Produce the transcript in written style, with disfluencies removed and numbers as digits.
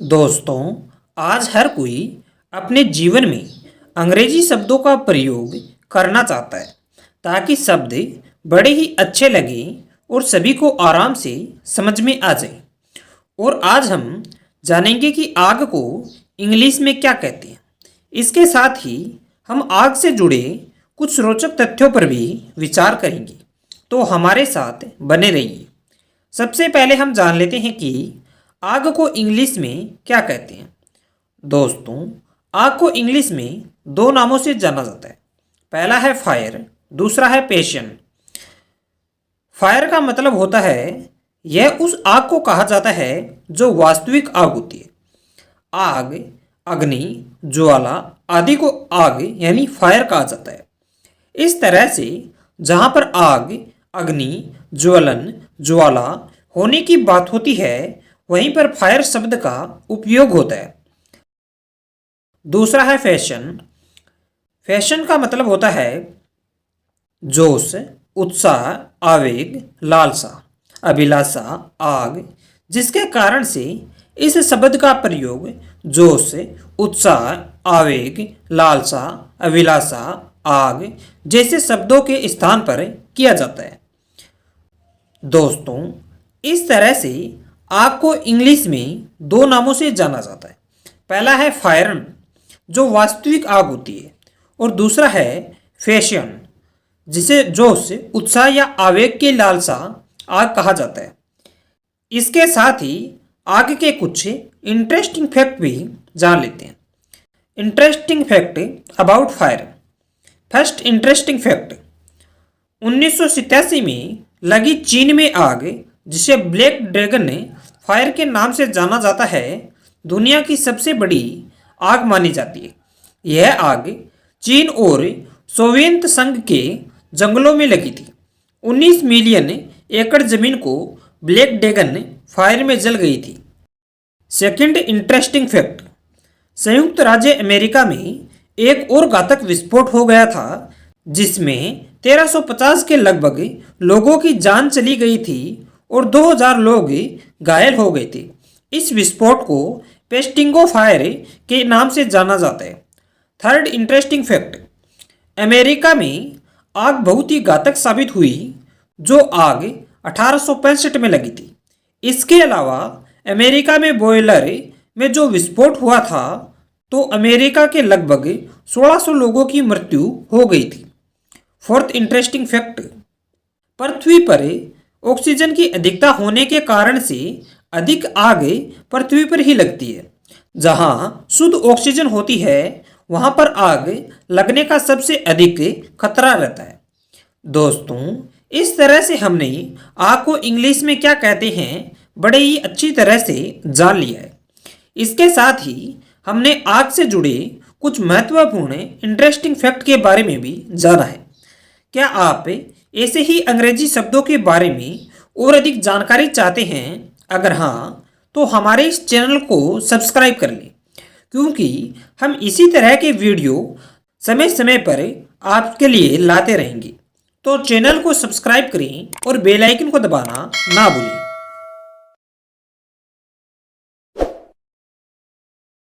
दोस्तों, आज हर कोई अपने जीवन में अंग्रेजी शब्दों का प्रयोग करना चाहता है ताकि शब्द बड़े ही अच्छे लगें और सभी को आराम से समझ में आ जाए। और आज हम जानेंगे कि आग को इंग्लिश में क्या कहते हैं। इसके साथ ही हम आग से जुड़े कुछ रोचक तथ्यों पर भी विचार करेंगे, तो हमारे साथ बने रहिए। सबसे पहले हम जान लेते हैं कि आग को इंग्लिश में क्या कहते हैं। दोस्तों, आग को इंग्लिश में दो नामों से जाना जाता है। पहला है फायर, दूसरा है पैशन। फायर का मतलब होता है, यह उस आग को कहा जाता है जो वास्तविक आग होती है। आग, अग्नि, ज्वाला आदि को आग यानी फायर कहा जाता है। इस तरह से जहाँ पर आग, अग्नि, ज्वलन, ज्वाला होने की बात होती है, वहीं पर फायर शब्द का उपयोग होता है। दूसरा है फैशन। फैशन का मतलब होता है जोश, उत्साह, आवेग, लालसा, अभिलाषा, आग, जिसके कारण से इस शब्द का प्रयोग जोश, उत्साह, आवेग, लालसा, अभिलाषा, आग जैसे शब्दों के स्थान पर किया जाता है। दोस्तों, इस तरह से आग को इंग्लिश में दो नामों से जाना जाता है। पहला है फायर जो वास्तविक आग होती है, और दूसरा है फैशन जिसे जोश, उत्साह या आवेग की लालसा आग कहा जाता है। इसके साथ ही आग के कुछ इंटरेस्टिंग फैक्ट भी जान लेते हैं। Interesting fact about fire. First interesting fact, 1987 में लगी चीन में आग, जिसे ब्लैक ड्रैगन फायर के नाम से जाना जाता है, दुनिया की सबसे बड़ी आग मानी जाती है। यह आग चीन और सोवियत संघ के जंगलों में लगी थी। 19 मिलियन एकड़ जमीन को ब्लैक ड्रैगन फायर में जल गई थी। सेकंड इंटरेस्टिंग फैक्ट, संयुक्त राज्य अमेरिका में एक और घातक विस्फोट हो गया था, जिसमें 1350 के लगभग लोगों की जान चली गई थी और 2000 लोग घायल हो गए थे। इस विस्फोट को पेस्टिंगो फायर के नाम से जाना जाता है। थर्ड इंटरेस्टिंग फैक्ट, अमेरिका में आग बहुत ही घातक साबित हुई, जो आग 1865 में लगी थी। इसके अलावा अमेरिका में बॉयलर में जो विस्फोट हुआ था, तो अमेरिका के लगभग 1600 लोगों की मृत्यु हो गई थी। फोर्थ इंटरेस्टिंग फैक्ट, पृथ्वी पर ऑक्सीजन की अधिकता होने के कारण से अधिक आग पृथ्वी पर ही लगती है। जहाँ शुद्ध ऑक्सीजन होती है, वहाँ पर आग लगने का सबसे अधिक खतरा रहता है। दोस्तों, इस तरह से हमने आग को इंग्लिश में क्या कहते हैं बड़े ही अच्छी तरह से जान लिया है। इसके साथ ही हमने आग से जुड़े कुछ महत्वपूर्ण इंटरेस्टिंग फैक्ट के बारे में भी जाना है। क्या आप ऐसे ही अंग्रेजी शब्दों के बारे में और अधिक जानकारी चाहते हैं? अगर हाँ, तो हमारे इस चैनल को सब्सक्राइब कर लें, क्योंकि हम इसी तरह के वीडियो समय समय पर आपके लिए लाते रहेंगे। तो चैनल को सब्सक्राइब करें और बेल आइकन को दबाना ना भूलें।